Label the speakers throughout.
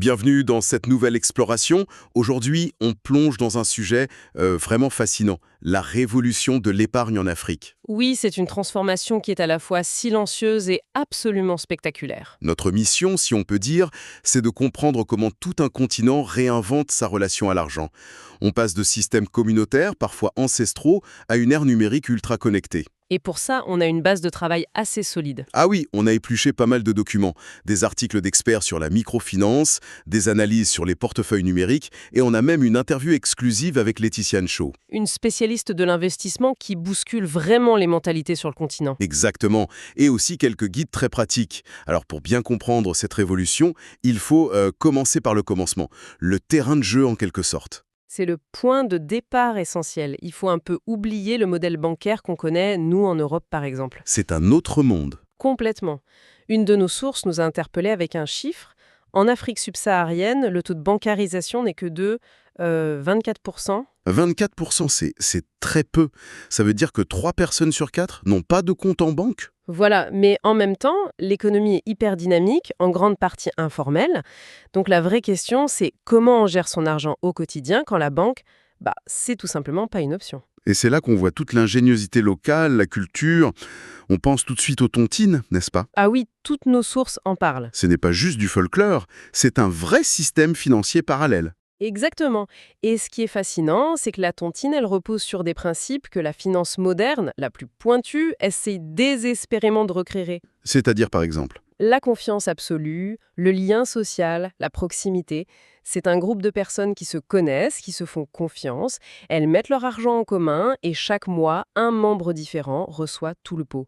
Speaker 1: Bienvenue dans cette nouvelle exploration. Aujourd'hui, on plonge dans un sujet vraiment fascinant, la révolution de l'épargne en Afrique.
Speaker 2: Oui, c'est une transformation qui est à la fois silencieuse et absolument spectaculaire.
Speaker 1: Notre mission, si on peut dire, c'est de comprendre comment tout un continent réinvente sa relation à l'argent. On passe de systèmes communautaires, parfois ancestraux, à une ère numérique ultra connectée.
Speaker 2: Et pour ça, on a une base de travail assez solide.
Speaker 1: Ah oui, on a épluché pas mal de documents, des articles d'experts sur la microfinance, des analyses sur les portefeuilles numériques, et on a même une interview exclusive avec Laetitia Ncho.
Speaker 2: Une spécialiste de l'investissement qui bouscule vraiment les mentalités sur le continent.
Speaker 1: Exactement, et aussi quelques guides très pratiques. Alors pour bien comprendre cette révolution, il faut commencer par le commencement, le terrain de jeu en quelque sorte.
Speaker 2: C'est le point de départ essentiel. Il faut un peu oublier le modèle bancaire qu'on connaît, nous, en Europe, par exemple.
Speaker 1: C'est un autre monde.
Speaker 2: Complètement. Une de nos sources nous a interpellés avec un chiffre. En Afrique subsaharienne, le taux de bancarisation n'est que de 24%.
Speaker 1: 24%, c'est très peu. Ça veut dire que 3 personnes sur 4 n'ont pas de compte en banque?
Speaker 2: Voilà, mais en même temps, l'économie est hyper dynamique, en grande partie informelle. Donc la vraie question, c'est comment on gère son argent au quotidien quand la banque, c'est tout simplement pas une option.
Speaker 1: Et c'est là qu'on voit toute l'ingéniosité locale, la culture. On pense tout de suite aux tontines, n'est-ce pas?
Speaker 2: Ah oui, toutes nos sources en parlent.
Speaker 1: Ce n'est pas juste du folklore, c'est un vrai système financier parallèle.
Speaker 2: Exactement. Et ce qui est fascinant, c'est que la tontine, elle repose sur des principes que la finance moderne, la plus pointue, essaie désespérément de recréer.
Speaker 1: C'est-à-dire par exemple?
Speaker 2: La confiance absolue, le lien social, la proximité, c'est un groupe de personnes qui se connaissent, qui se font confiance, elles mettent leur argent en commun et chaque mois, un membre différent reçoit tout le pot.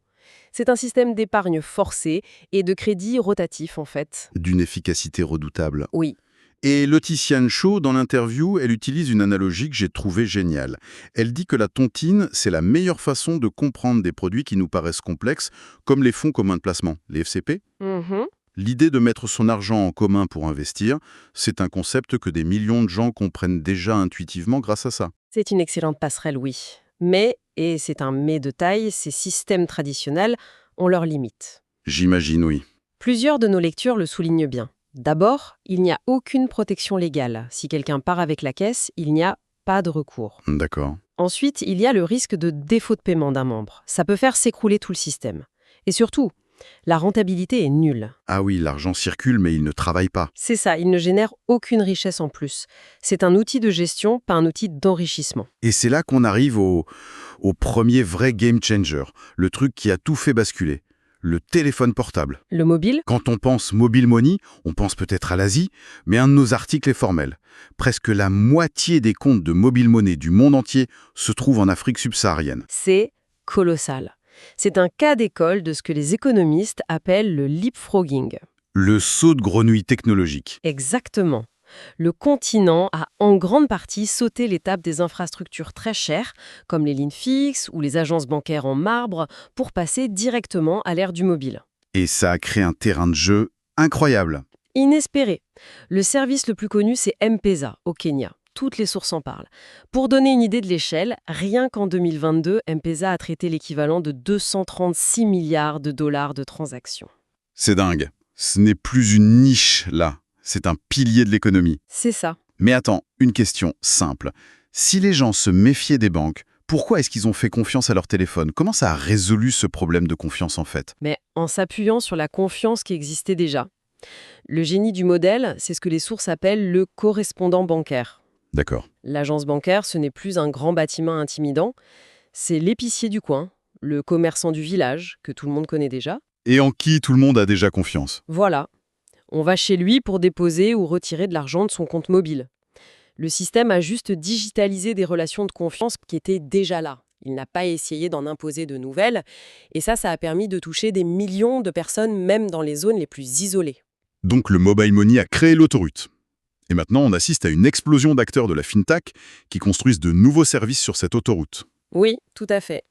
Speaker 2: C'est un système d'épargne forcée et de crédit rotatif en fait.
Speaker 1: D'une efficacité redoutable.
Speaker 2: Oui.
Speaker 1: Et Laetitia Ncho, dans l'interview, elle utilise une analogie que j'ai trouvée géniale. Elle dit que la tontine, c'est la meilleure façon de comprendre des produits qui nous paraissent complexes, comme les fonds communs de placement, les FCP.
Speaker 2: Mhm.
Speaker 1: L'idée de mettre son argent en commun pour investir, c'est un concept que des millions de gens comprennent déjà intuitivement grâce à ça.
Speaker 2: C'est une excellente passerelle, oui. Mais, et c'est un mais de taille, ces systèmes traditionnels ont leurs limites.
Speaker 1: J'imagine, oui.
Speaker 2: Plusieurs de nos lectures le soulignent bien. D'abord, il n'y a aucune protection légale. Si quelqu'un part avec la caisse, il n'y a pas de recours.
Speaker 1: D'accord.
Speaker 2: Ensuite, il y a le risque de défaut de paiement d'un membre. Ça peut faire s'écrouler tout le système. Et surtout, la rentabilité est nulle.
Speaker 1: Ah oui, l'argent circule, mais il ne travaille pas.
Speaker 2: C'est ça, il ne génère aucune richesse en plus. C'est un outil de gestion, pas un outil d'enrichissement.
Speaker 1: Et c'est là qu'on arrive au premier vrai game changer, le truc qui a tout fait basculer. Le téléphone portable.
Speaker 2: Le mobile?
Speaker 1: Quand on pense mobile money, on pense peut-être à l'Asie, mais un de nos articles est formel. Presque la moitié des comptes de mobile money du monde entier se trouvent en Afrique subsaharienne.
Speaker 2: C'est colossal. C'est un cas d'école de ce que les économistes appellent le leapfrogging.
Speaker 1: Le saut de grenouille technologique.
Speaker 2: Exactement. Le continent a en grande partie sauté l'étape des infrastructures très chères, comme les lignes fixes ou les agences bancaires en marbre, pour passer directement à l'ère du mobile.
Speaker 1: Et ça a créé un terrain de jeu incroyable.
Speaker 2: Inespéré. Le service le plus connu, c'est M-Pesa, au Kenya. Toutes les sources en parlent. Pour donner une idée de l'échelle, rien qu'en 2022, M-Pesa a traité l'équivalent de 236 milliards de dollars de transactions.
Speaker 1: C'est dingue. Ce n'est plus une niche, là. C'est un pilier de l'économie.
Speaker 2: C'est ça.
Speaker 1: Mais attends, une question simple. Si les gens se méfiaient des banques, pourquoi est-ce qu'ils ont fait confiance à leur téléphone? Comment ça a résolu ce problème de confiance en fait?
Speaker 2: Mais en s'appuyant sur la confiance qui existait déjà. Le génie du modèle, c'est ce que les sources appellent le correspondant bancaire.
Speaker 1: D'accord.
Speaker 2: L'agence bancaire, ce n'est plus un grand bâtiment intimidant, c'est l'épicier du coin, le commerçant du village, que tout le monde connaît déjà.
Speaker 1: Et en qui tout le monde a déjà confiance?
Speaker 2: Voilà. On va chez lui pour déposer ou retirer de l'argent de son compte mobile. Le système a juste digitalisé des relations de confiance qui étaient déjà là. Il n'a pas essayé d'en imposer de nouvelles. Et ça a permis de toucher des millions de personnes, même dans les zones les plus isolées.
Speaker 1: Donc le mobile money a créé l'autoroute. Et maintenant, on assiste à une explosion d'acteurs de la fintech qui construisent de nouveaux services sur cette autoroute.
Speaker 2: Oui, tout à fait.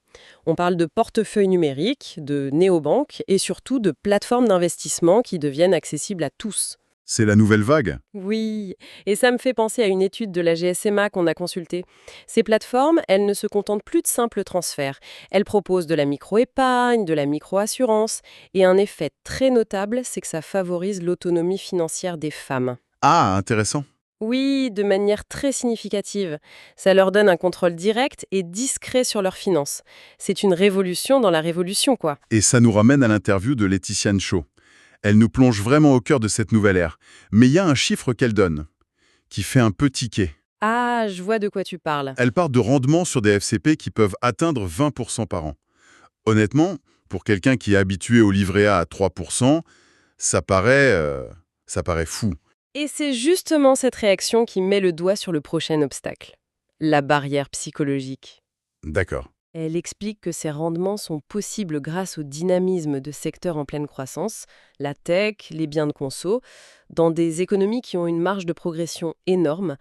Speaker 2: On parle de portefeuilles numériques, de néobanques et surtout de plateformes d'investissement qui deviennent accessibles à tous.
Speaker 1: C'est la nouvelle vague.
Speaker 2: Oui, et ça me fait penser à une étude de la GSMA qu'on a consultée. Ces plateformes, elles ne se contentent plus de simples transferts. Elles proposent de la micro-épargne, de la micro-assurance. Et un effet très notable, c'est que ça favorise l'autonomie financière des femmes.
Speaker 1: Ah, intéressant.
Speaker 2: Oui, de manière très significative. Ça leur donne un contrôle direct et discret sur leurs finances. C'est une révolution dans la révolution, quoi.
Speaker 1: Et ça nous ramène à l'interview de Laetitia Nchot. Elle nous plonge vraiment au cœur de cette nouvelle ère. Mais il y a un chiffre qu'elle donne, qui fait un peu tiquer.
Speaker 2: Ah, je vois de quoi tu parles.
Speaker 1: Elle part de rendements sur des FCP qui peuvent atteindre 20% par an. Honnêtement, pour quelqu'un qui est habitué au livret A à 3%, ça paraît fou.
Speaker 2: Et c'est justement cette réaction qui met le doigt sur le prochain obstacle. La barrière psychologique.
Speaker 1: D'accord.
Speaker 2: Elle explique que ces rendements sont possibles grâce au dynamisme de secteurs en pleine croissance, la tech, les biens de conso, dans des économies qui ont une marge de progression énorme.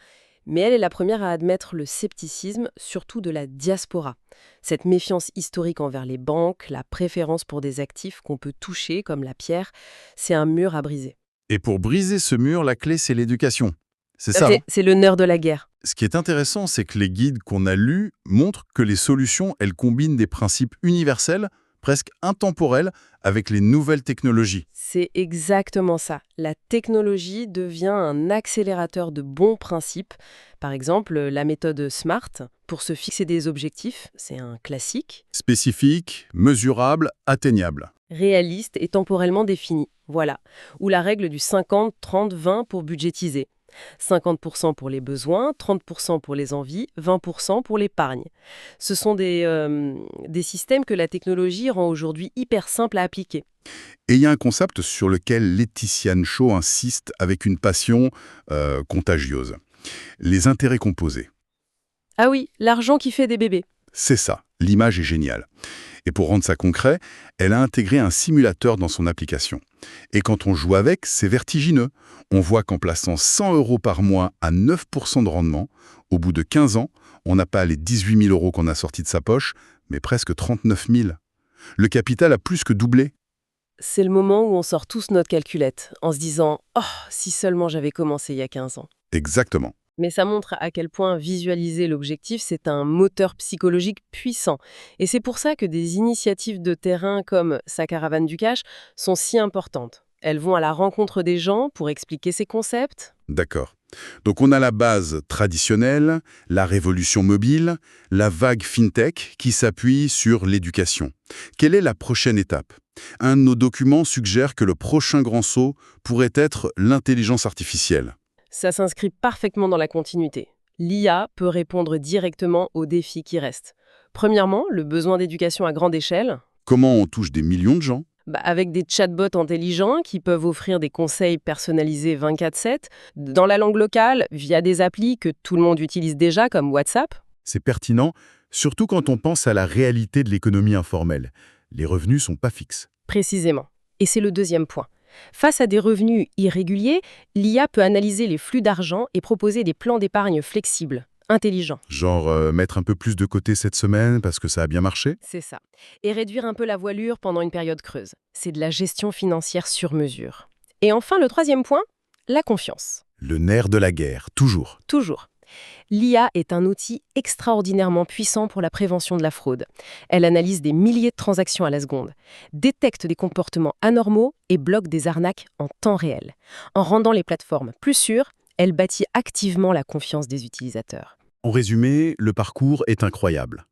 Speaker 2: Mais elle est la première à admettre le scepticisme, surtout de la diaspora. Cette méfiance historique envers les banques, la préférence pour des actifs qu'on peut toucher, comme la pierre, c'est un mur à briser.
Speaker 1: Et pour briser ce mur, la clé, c'est l'éducation. C'est ça, non?
Speaker 2: C'est le nerf de la guerre.
Speaker 1: Ce qui est intéressant, c'est que les guides qu'on a lus montrent que les solutions, elles combinent des principes universels, presque intemporels, avec les nouvelles technologies.
Speaker 2: C'est exactement ça. La technologie devient un accélérateur de bons principes. Par exemple, la méthode SMART, pour se fixer des objectifs, c'est un classique,
Speaker 1: Spécifiques, mesurables, atteignables.
Speaker 2: réaliste et temporellement défini. Voilà. Ou la règle du 50-30-20 pour budgétiser. 50% pour les besoins, 30% pour les envies, 20% pour l'épargne. Ce sont des systèmes que la technologie rend aujourd'hui hyper simples à appliquer.
Speaker 1: Et il y a un concept sur lequel Laetitia Nchot insiste avec une passion contagieuse. Les intérêts composés.
Speaker 2: Ah oui, l'argent qui fait des bébés.
Speaker 1: C'est ça, l'image est géniale. Et pour rendre ça concret, elle a intégré un simulateur dans son application. Et quand on joue avec, c'est vertigineux. On voit qu'en plaçant 100 € par mois à 9% de rendement, au bout de 15 ans, on n'a pas les 18 000 € qu'on a sortis de sa poche, mais presque 39 000. Le capital a plus que doublé.
Speaker 2: C'est le moment où on sort tous notre calculette, en se disant « Oh, si seulement j'avais commencé il y a 15 ans ».
Speaker 1: Exactement.
Speaker 2: Mais ça montre à quel point visualiser l'objectif, c'est un moteur psychologique puissant. Et c'est pour ça que des initiatives de terrain comme Sa caravane du cash sont si importantes. Elles vont à la rencontre des gens pour expliquer ces concepts.
Speaker 1: D'accord. Donc on a la base traditionnelle, la révolution mobile, la vague fintech qui s'appuie sur l'éducation. Quelle est la prochaine étape? Un de nos documents suggère que le prochain grand saut pourrait être l'intelligence artificielle.
Speaker 2: Ça s'inscrit parfaitement dans la continuité. L'IA peut répondre directement aux défis qui restent. Premièrement, le besoin d'éducation à grande échelle,
Speaker 1: Comment on touche des millions de gens?
Speaker 2: avec des chatbots intelligents qui peuvent offrir des conseils personnalisés 24/7, dans la langue locale, via des applis que tout le monde utilise déjà comme WhatsApp.
Speaker 1: C'est pertinent, surtout quand on pense à la réalité de l'économie informelle. Les revenus sont pas fixes.
Speaker 2: Précisément. Et c'est le deuxième point. Face à des revenus irréguliers, l'IA peut analyser les flux d'argent et proposer des plans d'épargne flexibles, intelligents.
Speaker 1: Genre mettre un peu plus de côté cette semaine parce que ça a bien marché?
Speaker 2: C'est ça. Et réduire un peu la voilure pendant une période creuse. C'est de la gestion financière sur mesure. Et enfin, le troisième point, la confiance.
Speaker 1: Le nerf de la guerre, toujours.
Speaker 2: Toujours. L'IA est un outil extraordinairement puissant pour la prévention de la fraude. Elle analyse des milliers de transactions à la seconde, détecte des comportements anormaux et bloque des arnaques en temps réel. En rendant les plateformes plus sûres, elle bâtit activement la confiance des utilisateurs.
Speaker 1: En résumé, le parcours est incroyable.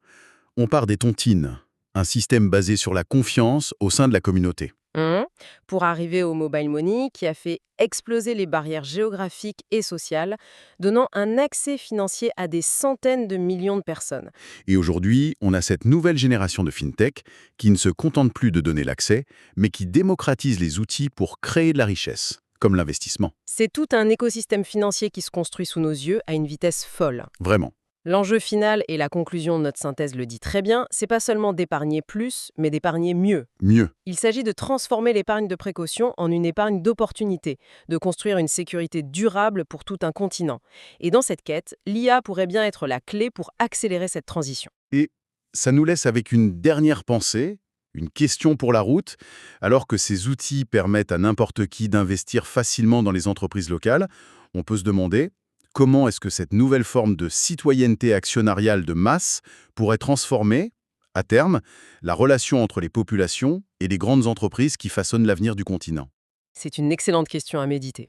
Speaker 1: On part des tontines, un système basé sur la confiance au sein de la communauté.
Speaker 2: Pour arriver au mobile money qui a fait exploser les barrières géographiques et sociales, donnant un accès financier à des centaines de millions de personnes.
Speaker 1: Et aujourd'hui, on a cette nouvelle génération de fintech qui ne se contente plus de donner l'accès, mais qui démocratise les outils pour créer de la richesse, comme l'investissement.
Speaker 2: C'est tout un écosystème financier qui se construit sous nos yeux à une vitesse folle.
Speaker 1: Vraiment.
Speaker 2: L'enjeu final et la conclusion de notre synthèse le dit très bien, c'est pas seulement d'épargner plus, mais d'épargner mieux.
Speaker 1: Mieux.
Speaker 2: Il s'agit de transformer l'épargne de précaution en une épargne d'opportunité, de construire une sécurité durable pour tout un continent. Et dans cette quête, l'IA pourrait bien être la clé pour accélérer cette transition.
Speaker 1: Et ça nous laisse avec une dernière pensée, une question pour la route. Alors que ces outils permettent à n'importe qui d'investir facilement dans les entreprises locales, on peut se demander comment est-ce que cette nouvelle forme de citoyenneté actionnariale de masse pourrait transformer, à terme, la relation entre les populations et les grandes entreprises qui façonnent l'avenir du continent.
Speaker 2: C'est une excellente question à méditer.